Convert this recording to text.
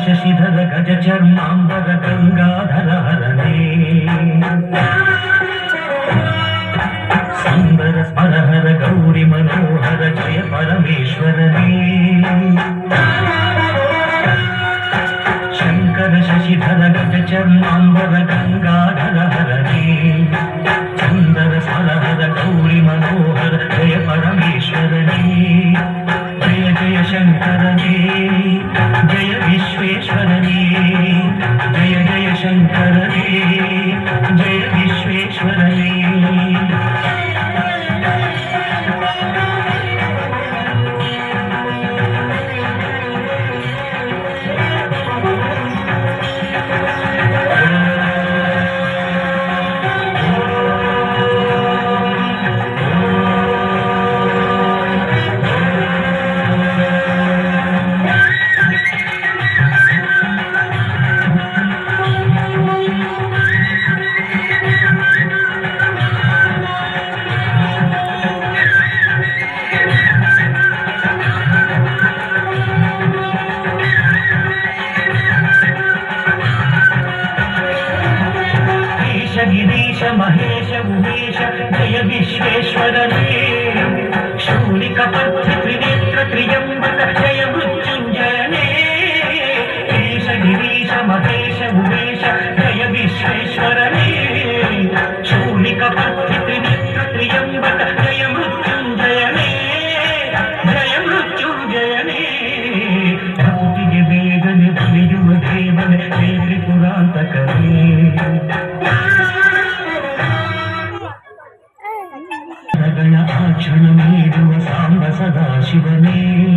शशिधर गज चर्मांबर गंगाधर हरणे सुंदर स्मरहर गौरी मनोहर जय परमेश्वरने शंकर शशिधर गज चर्मांबर गंगाधर हरणे सुंदर स्मरहर गौरी मनोहर जय परमेश्वरने जय जय शंकरने जय विश्वेश्वरने जय जय शंकरने जय विश्वेश्वरने गिरीश महेश उमेश जय विश्वेश्वरने शूलिकपथ त्रिनेत्र त्र्यंबक जय मृत्युंजयने ईश गिरीश महेश उमेश जय विश्वेश्वरने शूलिकपथ त्रिनेत्र त्र्यंबक जय मृत्युंजयने जय मृत्युंजयने भक्तिगे वेगने भुलियुव देवने जय त्रिपुरांतकने क्षण मीडुव सांब सदा शिवने